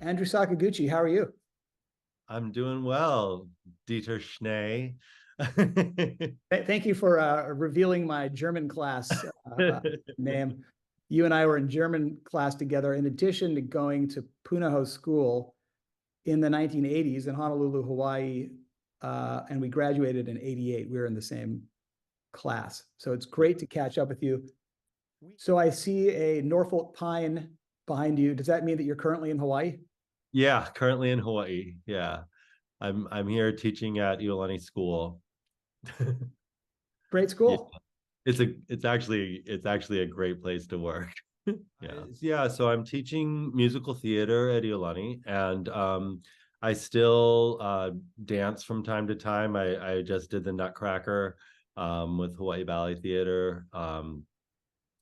Andrew Sakaguchi, how are you? I'm doing well, Dieter Schnee. Thank you for revealing my German class name. You and I were in German class together, in addition to going to Punahou School in the 1980s in Honolulu, Hawaii, and we graduated in '88. We were in the same class. So it's great to catch up with you. So I see a Norfolk pine behind you. Does that mean that you're currently in Hawaii? Yeah, currently in Hawaii. Yeah. I'm here teaching at Iolani School. Great Yeah. school. It's actually a great place to work. Yeah. Yeah, so I'm teaching musical theater at Iolani, and I still dance from time to time. I just did the Nutcracker with Hawaii Ballet Theater.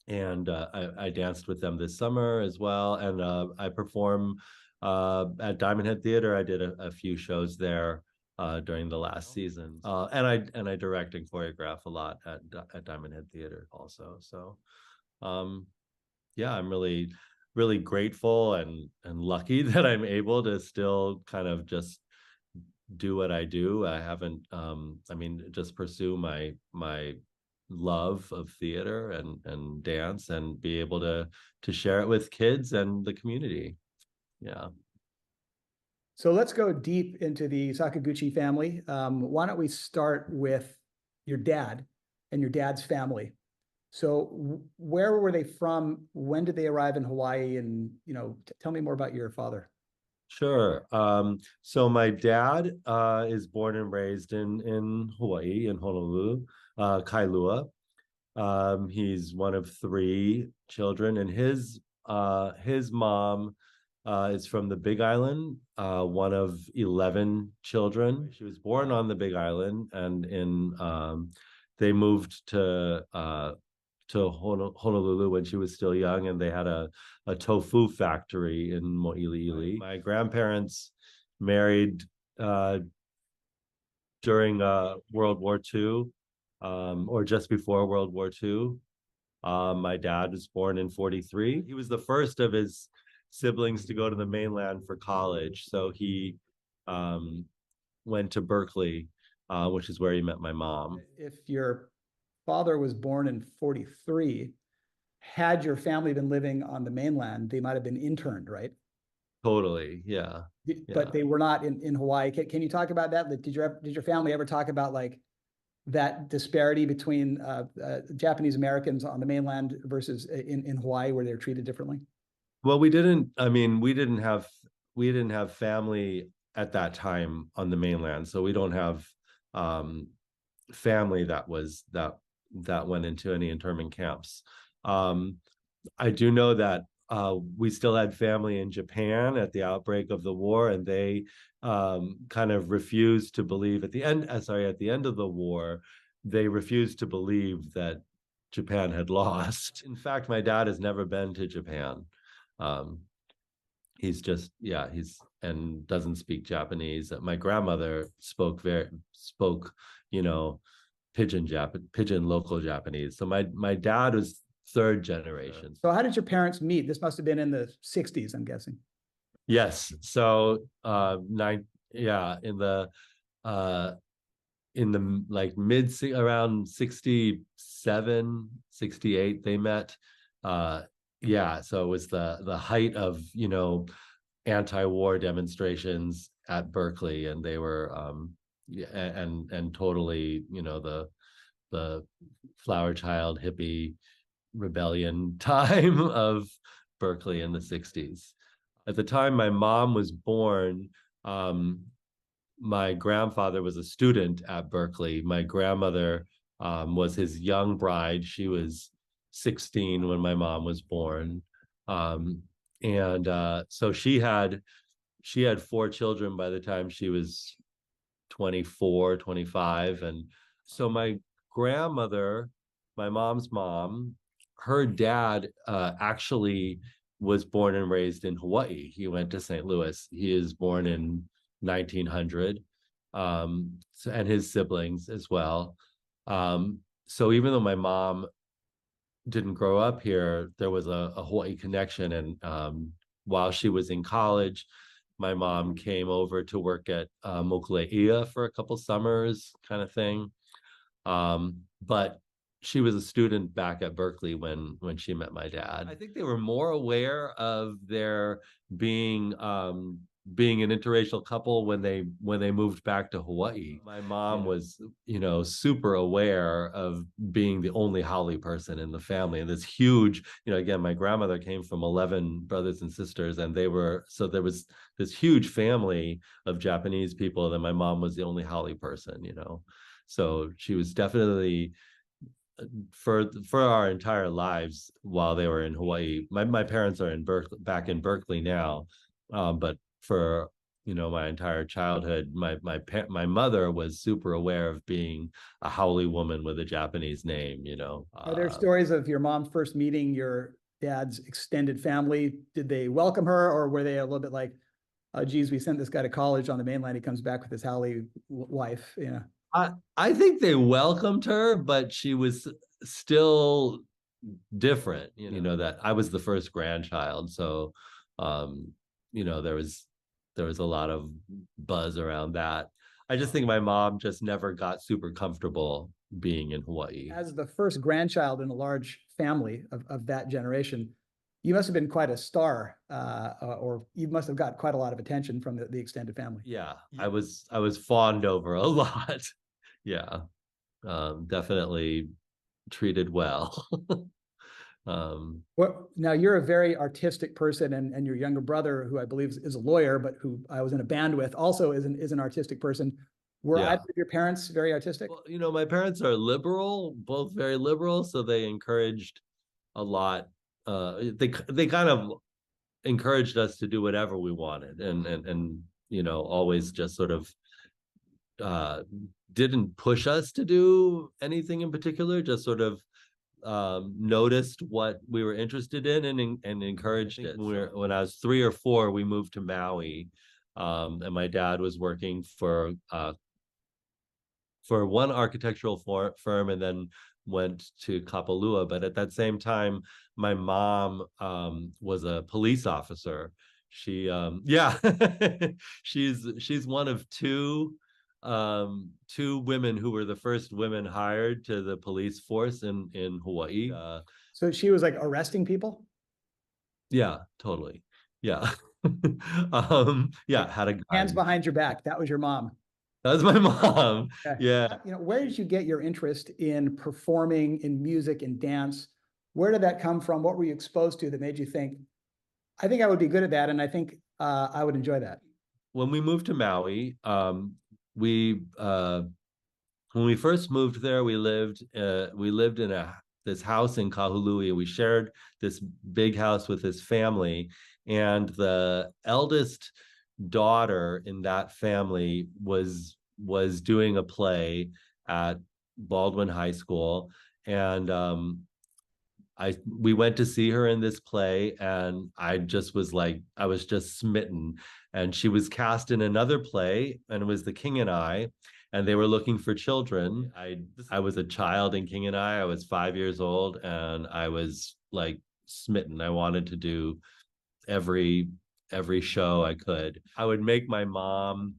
And I danced with them this summer as well. And I perform at Diamond Head Theater. I did a few shows there during the last season, and I direct and choreograph a lot at Diamond Head Theater also. So um, yeah, I'm really grateful and lucky that I'm able to still kind of just do what I do. I haven't I mean, just pursue my love of theater and dance, and be able to share it with kids and the community. Yeah. So let's go deep into the Sakaguchi family. Why don't we start with your dad and your dad's family? So where were they from? When did they arrive in Hawaii? And, tell me more about your father. Sure. So my dad is born and raised in Hawaii, in Honolulu, Kailua. He's one of three children, and his mom is from the Big Island, one of 11 children. She was born on the Big Island, and they moved to Honolulu when she was still young, and they had a tofu factory in Mo'iliili. My grandparents married during World War II, or just before World War II. My dad was born in 43. He was the first of his siblings to go to the mainland for college. So he went to Berkeley, which is where he met my mom. If your father was born in 43, had your family been living on the mainland, they might have been interned, right? Totally. Yeah. But Yeah. they were not in Hawaii. Can you talk about that? Did your family ever talk about like that disparity between Japanese Americans on the mainland versus in Hawaii, where they're treated differently? Well, we didn't, I mean, we didn't have family at that time on the mainland. So we don't have um family that went into any internment camps. Um, I do know that we still had family in Japan at the outbreak of the war, and they kind of refused to believe at the end of the war, they refused to believe that Japan had lost. In fact, my dad has never been to Japan. Um, he's just, yeah, he's and doesn't speak Japanese. My grandmother spoke, you know, pidgin local Japanese. So my dad was third generation. So how did your parents meet? This must have been in the 60s, I'm guessing. Yes. So yeah, uh in the like around 67, 68, they met. Yeah, so it was the height of, anti-war demonstrations at Berkeley, and they were yeah, and totally, the flower child hippie rebellion time of Berkeley in the 60s. At the time my mom was born, um, my grandfather was a student at Berkeley. My grandmother was his young bride. She was 16 when my mom was born. And so she had four children by the time she was 24, 25. And so my grandmother, my mom's mom, her dad actually was born and raised in Hawaii. He went to St. Louis. He is born in 1900, and his siblings as well. So even though my mom didn't grow up here, there was a Hawaii connection. And while she was in college, my mom came over to work at Mokuleia for a couple summers, kind of thing. But she was a student back at Berkeley when she met my dad. I think they were more aware of their being being an interracial couple when they moved back to Hawaii. My mom was, you know, super aware of being the only haole person in the family, and this huge, you know, again, my grandmother came from 11 brothers and sisters, and they were, so there was this huge family of Japanese people, and my mom was the only haole person, you know. So she was definitely, for our entire lives while they were in Hawaii. My parents are in back in Berkeley now, but for, you know, my entire childhood, my mother was super aware of being a haole woman with a Japanese name. You know, Are there stories of your mom first meeting your dad's extended family? Did they welcome her, or were they a little bit like, oh, geez, we sent this guy to college on the mainland, he comes back with his haole wife? Yeah. I think they welcomed her, but she was still different. You know, that I was the first grandchild, so you know, there was a lot of buzz around that. I just think my mom just never got super comfortable being in Hawaii. As the first grandchild in a large family of that generation, you must have been quite a star, or you must have got quite a lot of attention from the extended family. Yeah, I was fawned over a lot. Yeah, definitely treated well. Well, now you're a very artistic person, and your younger brother, who I believe is a lawyer, but who I was in a band with, also is an artistic person. Were Yeah. either of your parents very artistic? Well, you know, my parents are liberal, both very liberal, so they encouraged a lot. They kind of encouraged us to do whatever we wanted, and you know, always just sort of uh didn't push us to do anything in particular, just sort of noticed what we were interested in and encouraged it. When I was 3 or 4, we moved to Maui, and my dad was working for one architectural firm, and then went to Kapalua. But at that same time, my mom was a police officer. She yeah, she's one of two women who were the first women hired to the police force in Hawaii. So she was like arresting people? Yeah, totally. Yeah. Yeah, had a gun. Hands behind your back. That was your mom. That was my mom. Yeah. You know, where did you get your interest in performing, in music and dance? Where did that come from? What were you exposed to that made you think, I think I would be good at that, and I think I would enjoy that? When we moved to Maui, we when we first moved there, we lived in this house in Kahului. We shared this big house with this family, and the eldest daughter in that family was doing a play at Baldwin High School, and we went to see her in this play, and I was just smitten. And she was cast in another play, and it was The King and I, and they were looking for children. I was a child in King and I was 5 years old, and I was like smitten. I wanted to do every show I could. I would make my mom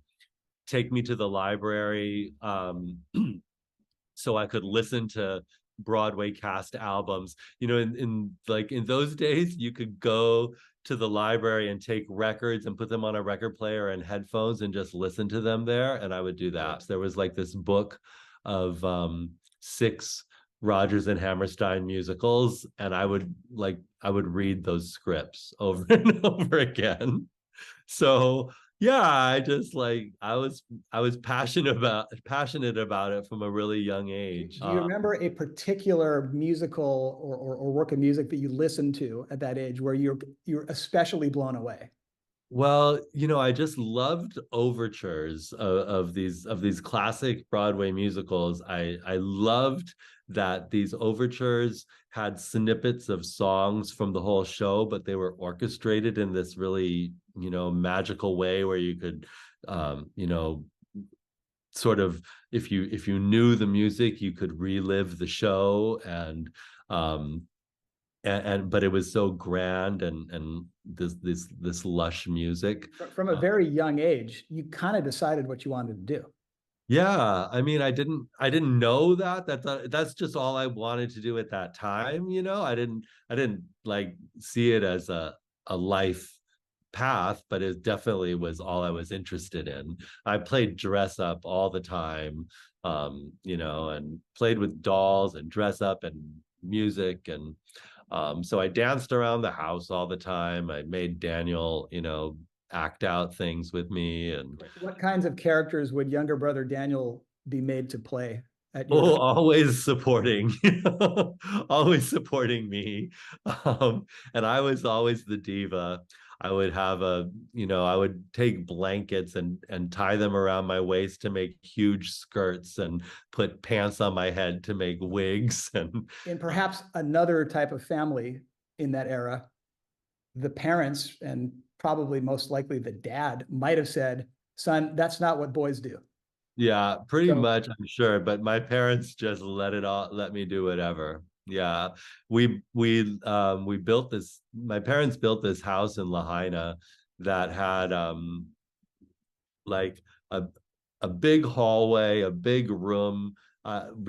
take me to the library, so I could listen to Broadway cast albums. You know, in those days, you could go to the library and take records and put them on a record player and headphones and just listen to them there. And I would do that. There was like this book of 6 Rodgers and Hammerstein musicals, and I would read those scripts over and over again. So yeah, I was passionate about it from a really young age. Do you remember a particular musical or work of music that you listened to at that age where you're especially blown away? Well, you know, I just loved overtures of these classic Broadway musicals. I loved that these overtures had snippets of songs from the whole show, but they were orchestrated in this really, you know, magical way where you could, you know, sort of, if you knew the music, you could relive the show. And and but it was so grand, and this lush music. From a very young age, you kind of decided what you wanted to do. Yeah, I mean, I didn't know that. That's just all I wanted to do at that time, you know. I didn't like see it as a life path, but it definitely was all I was interested in. I played dress up all the time, you know, and played with dolls and dress up and music, and so I danced around the house all the time. I made Daniel, you know, act out things with me, and What kinds of characters would younger brother Daniel be made to play at your oh, house? always supporting, you know, always supporting me. And I was always the diva. I would have you know, I would take blankets and tie them around my waist to make huge skirts, and put pants on my head to make wigs. And In perhaps another type of family in that era, the parents and probably most likely the dad might have said, "Son, that's not what boys do." yeah, pretty So much, I'm sure. But my parents just let me do whatever. Yeah. We built this, my parents built this house in Lahaina that had like a a big hallway, a big room,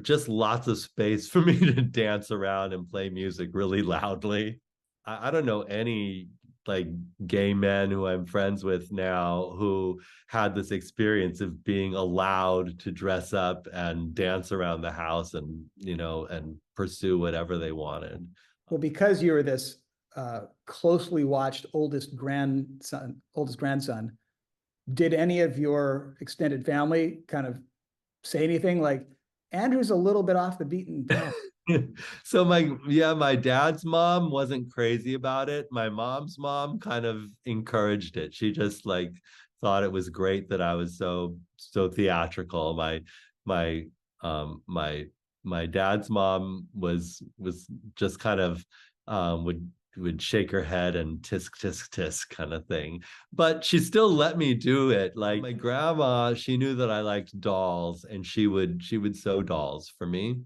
just lots of space for me to dance around and play music really loudly. I don't know any like gay men who I'm friends with now who had this experience of being allowed to dress up and dance around the house, and you know, and pursue whatever they wanted. well, because you were this closely watched oldest grandson, did any of your extended family kind of say anything like, Andrew's a little bit off the beaten path? So my dad's mom wasn't crazy about it. My mom's mom kind of encouraged it. She just like thought it was great that I was so theatrical. My my my dad's mom was just kind of would shake her head and tisk tisk tisk kind of thing, but she still let me do it. Like my grandma, she knew that I liked dolls, and she would sew dolls for me.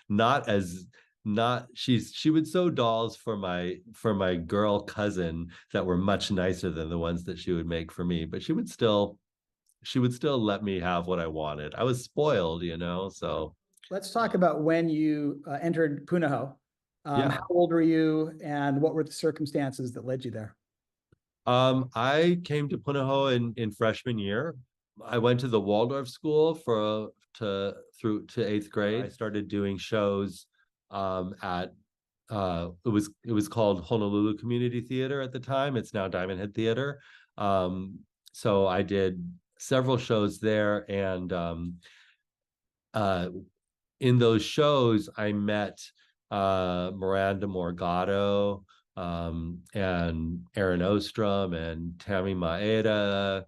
Not as not she would sew dolls for my girl cousin that were much nicer than the ones that she would make for me, but she would still let me have what I wanted. I was spoiled, you know. So Let's talk about when you entered Punahou. How yeah. old were you, and what were the circumstances that led you there? I came to Punahou in freshman year. I went to the Waldorf school to eighth grade. I started doing shows at it was called Honolulu Community Theater at the time. It's now Diamond Head Theater. So I did several shows there, and uh, in those shows, I met Miranda Morgado, and Aaron Ostrom and Tammy Maeda,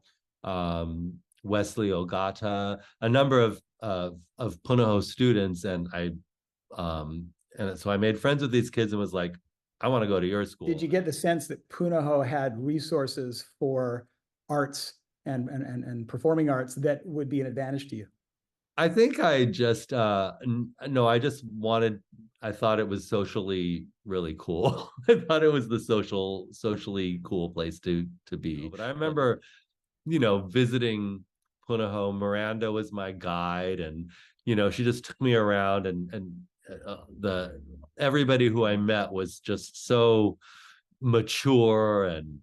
Wesley Ogata, a number of Punahou students, and so I made friends with these kids and was like, I want to go to your Did school. you get the sense that Punahou had resources for arts and performing arts that would be an advantage to you? I think I just no, I just wanted, I thought it was socially really cool. I thought it was the socially cool place to be. But I remember, you know, visiting Punahou. Miranda was my guide, and you know, she just took me around, the everybody who I met was just so mature and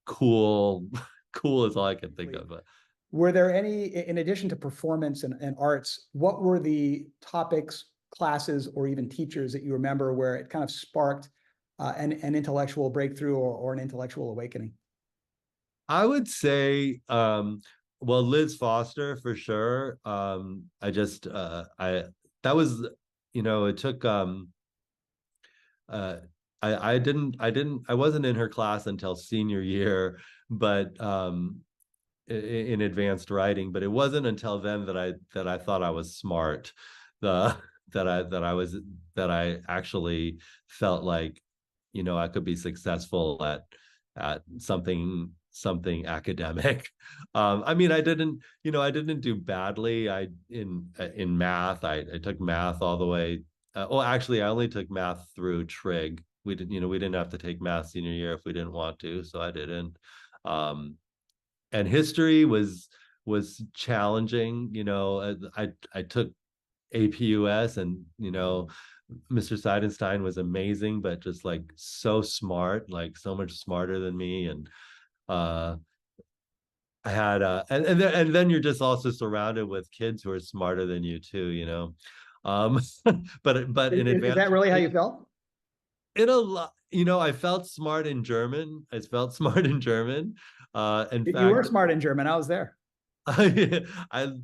cool. Cool is all I can think of. Were there any, in addition to performance and arts, what were the topics, classes, or even teachers that you remember where it kind of sparked an intellectual breakthrough or an intellectual awakening? I would say, well, Liz Foster for sure. I that was, you know, it took uh I wasn't in her class until senior year, but in advanced writing, but it wasn't until then that I thought I was smart. The that I actually felt like, you know, I could be successful at something academic. I mean, I didn't do badly. I in math, I took math all the way oh, actually, I only took math through trig. We didn't have to take math senior year if we didn't want to, so I didn't. Um, and history was challenging. I took APUS, and Mr. Seidenstein was amazing, but just like so smart, like so much smarter than me. And uh I had and then you're just also surrounded with kids who are smarter than you too. Um but in Is that advanced really how you felt? in a lot, I felt smart in German. I felt smart in German. In You were fact, smart in German. I was there. I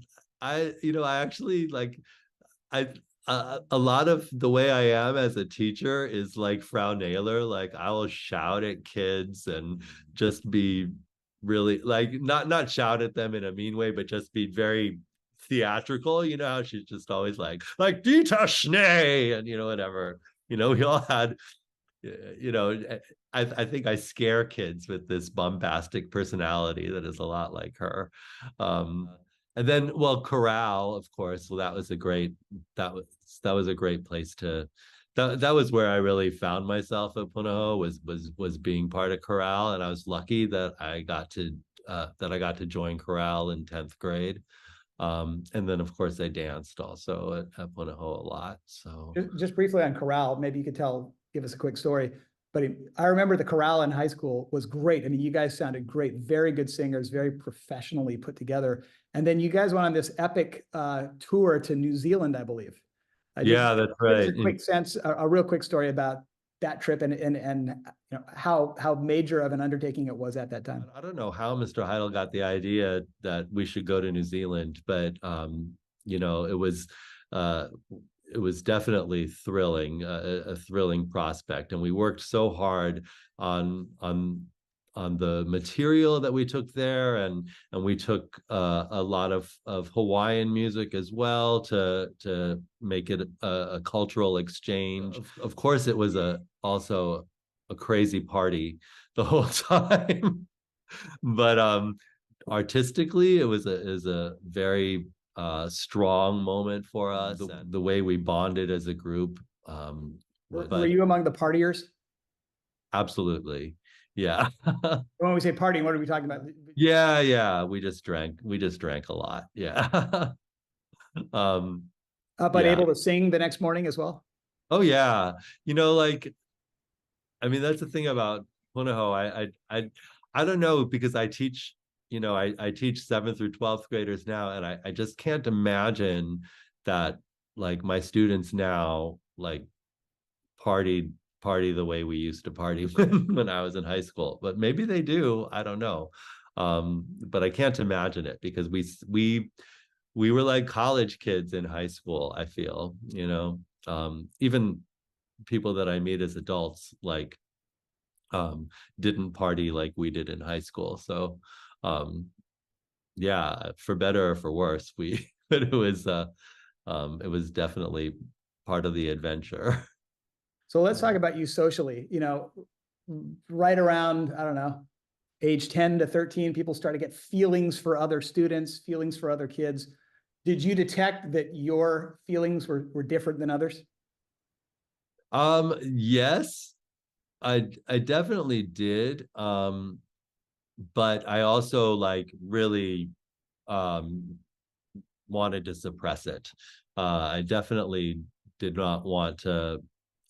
I actually like I a lot of the way I am as a teacher is like Frau Naylor. Like I will shout at kids and just be really like not shout at them in a mean way, but just be very theatrical. You know how she's just always like Dieter Schnee and whatever. We all had you know I think I scare kids with this bombastic personality that is a lot like her. um and then, well, chorale, of course. Well, that was that was a great place to that was where I really found myself at Punahou, was being part of chorale. And I was lucky that I got to join chorale in 10th grade. And then of course I danced also at Punahou a lot. So Just briefly on chorale, maybe you could give us a quick story. But I remember the chorale in high school was great. I mean, you guys sounded great, very good singers, very professionally put together. And then you guys went on this epic tour to New Zealand, I believe. Just yeah, that's give us right. a quick sense, a real quick story about that trip and how major of an undertaking it was at that time. I don't know how Mr. Heidel got the idea that we should go to New Zealand, but you know, it was uh, it was definitely thrilling, a thrilling prospect, and we worked so hard on on on the material that we took there, and we took a lot of Hawaiian music as well to make it a cultural exchange. Of course, it was also a crazy party the whole time. But artistically, it was a very strong moment for us. The way we bonded as a group. Were you among the partiers? Absolutely. Yeah. When we say partying, what are we talking about? Yeah. We just drank a lot. Yeah. um, But yeah. able to sing the next morning as well? Oh yeah. Like, I mean, that's the thing about Punahou. I don't know, because I teach, I teach 7th through 12th graders now, and I just can't imagine that like my students now like party party the way we used to party when I was in high school. But maybe they do. I don't know. But I can't imagine it, because we were like college kids in high school, I feel. Even people that I meet as adults like didn't party like we did in high school. So um yeah, for better or for worse, we but it was definitely part of the adventure. So let's talk about you socially. Right around, I don't know, age 10 to 13, people start to get feelings for other students, feelings for other kids. Did you detect that your feelings were different than others? Yes, I definitely did. But I also like really um wanted to suppress it. I definitely did not want to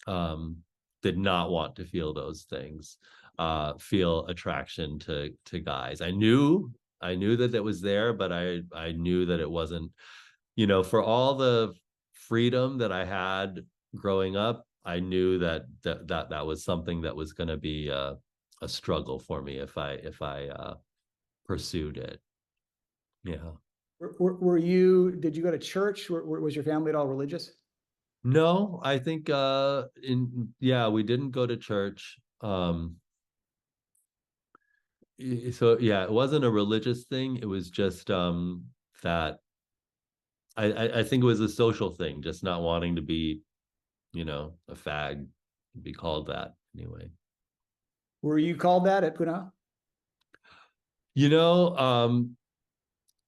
um, did not want to feel those things, feel attraction to guys. I knew that it was there, but I knew that it wasn't. For all the freedom that I had growing up, I knew that was something that was going to be a struggle for me if I pursued it. Yeah. Did you go to church? Was your family at all religious? No, I think yeah, we didn't go to church. So yeah, it wasn't a religious thing. It was just that I think it was a social thing, just not wanting to be, a fag, be called that anyway. Were you called that at Puna? You know,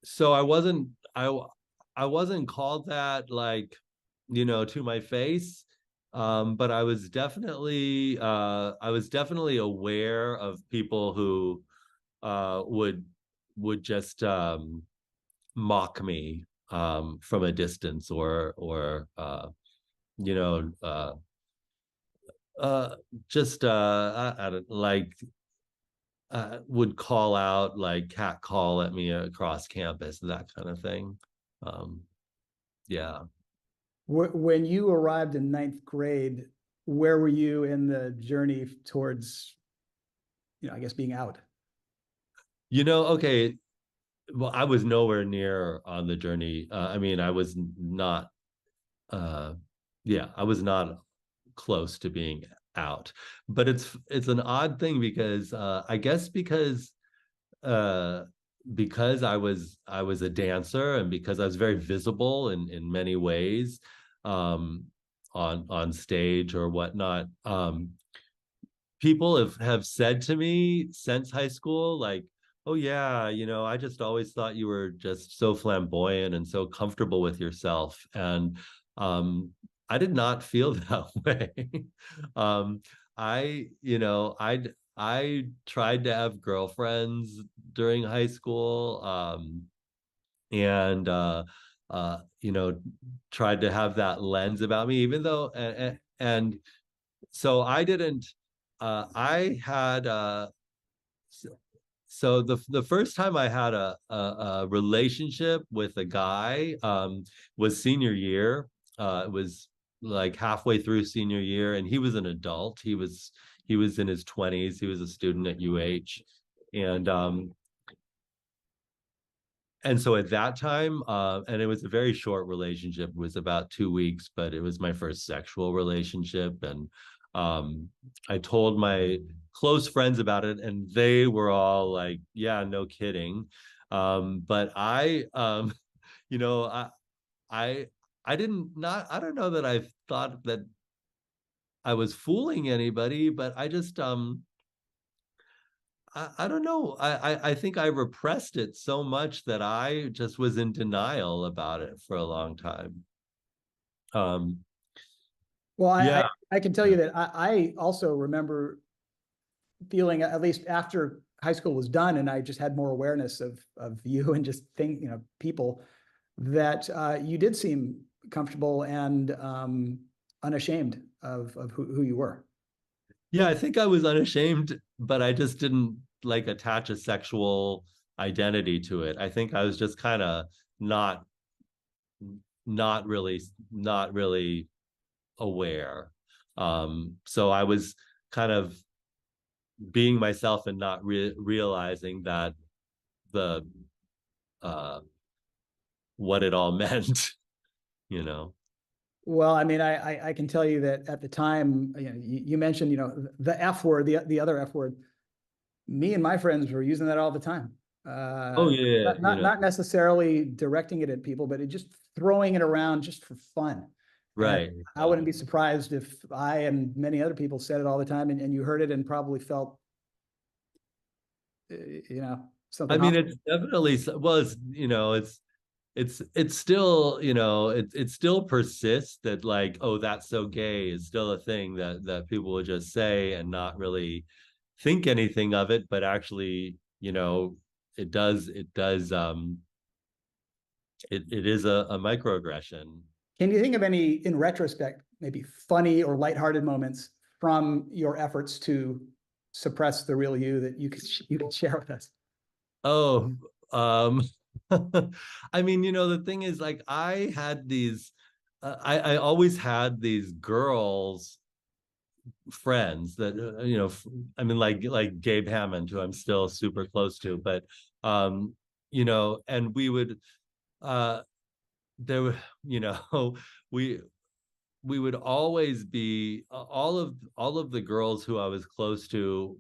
so I wasn't called that like, to my face. But I was definitely aware of people who would just mock me from a distance, or you know uh just I don't like would call out, like cat call at me across campus, that kind of thing. um yeah. When you arrived in ninth grade, where were you in the journey towards, I guess being out? Okay, well, I was nowhere near on the journey. I mean, I was not uh yeah, I was not close to being out. But it's an odd thing because I guess uh because I was a dancer, and because I was very visible in many ways, um on stage or whatnot. People have said to me since high school, like, oh yeah, I just always thought you were just so flamboyant and so comfortable with yourself. And I did not feel that way. um I tried to have girlfriends during high school, and tried to have that lens about me, even though, and so I didn't I had so the first time I had a relationship with a guy was senior year. It was like halfway through senior year, and he was an adult. He was in his 20s. He was a student at UH. And and so at that time, and it was a very short relationship, it was about 2 weeks, but it was my first sexual relationship. And I told my close friends about it, and they were all like, yeah, no kidding. But you know, I, I didn't not, I don't know that I thought that I was fooling anybody, but I just, I don't know. I think I repressed it so much that I just was in denial about it for a long time. Um, Well, yeah, I can tell yeah. you that I also remember feeling, at least after high school was done and I just had more awareness of you and just people, that you did seem comfortable and unashamed of who you were. Yeah, I think I was unashamed, but I just didn't like attach a sexual identity to it. I think I was just kind of not not really aware. So I was kind of being myself and not realizing that the uh what it all meant, you know. Well, I mean, I can tell you that at the time, you mentioned, the F word, the other F word. Me and my friends were using that all the time. Oh yeah, Not necessarily directing it at people, but just throwing it around just for fun. And right. I wouldn't be surprised if I and many other people said it all the time, and you heard it and probably felt, I something mean, off. it's definitely, well, it's still, it still persists that, like, oh, that's so gay is still a thing that people will just say and not really think anything of it, but actually, it does it is a microaggression. Can you think of any, in retrospect, maybe funny or lighthearted moments from your efforts to suppress the real you that you could share with us? Oh, um, I mean, the thing is, like, I always had these girls friends that, I mean, like Gabe Hammond, who I'm still super close to, but and we would uh there were, we we would always be, all of the girls who I was close to,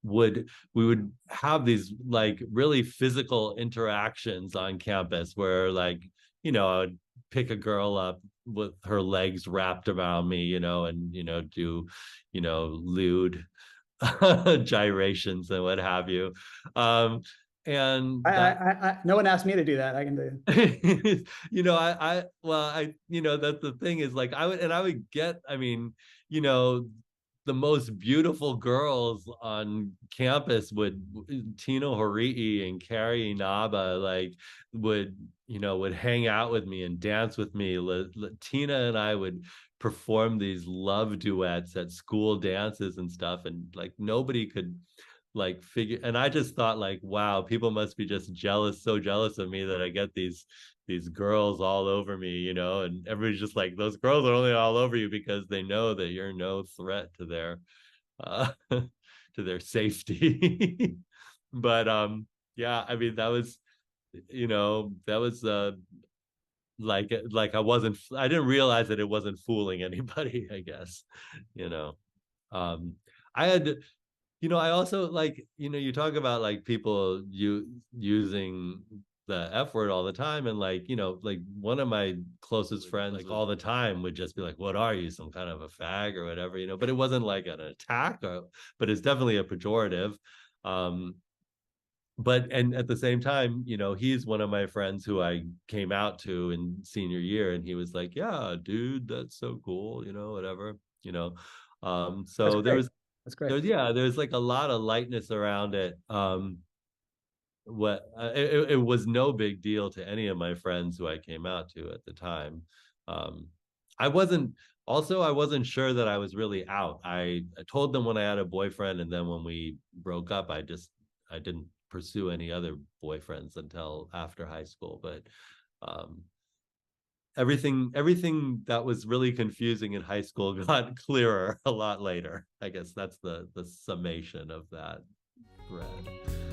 would we would have these like really physical interactions on campus where, like, I'd pick a girl up with her legs wrapped around me, and do lewd gyrations and what have you. um And that no one asked me to do that. I can do. that's the thing is like I would get, I mean, you know, the most beautiful girls on campus would Tino Horii and Carrie Inaba would hang out with me and dance with me. Tina and I would perform these love duets at school dances and stuff, and like nobody could like figure, and I just thought like, wow, people must be just jealous, so jealous of me that I get these girls all over me, and everybody's just like, those girls are only all over you because they know that you're no threat to their to their safety. But yeah, I mean, that was I didn't realize that it wasn't fooling anybody, I guess. you know I had I also like, you talk about like people using the F word all the time. And like, like one of my closest friends, like all the time would just be like, what are you, some kind of a fag or whatever, but it wasn't like an attack, but it's definitely a pejorative. Um, and at the same time, he's one of my friends who I came out to in senior year, and he was like, yeah, dude, that's so cool, whatever, That's so there great. was That's great. there's like a lot of lightness around it. It was no big deal to any of my friends who I came out to at the time. um I wasn't sure that I was really out. I told them when I had a boyfriend, and then when we broke up, I didn't pursue any other boyfriends until after high school. But um everything that was really confusing in high school got clearer a lot later. I guess that's the summation of that thread.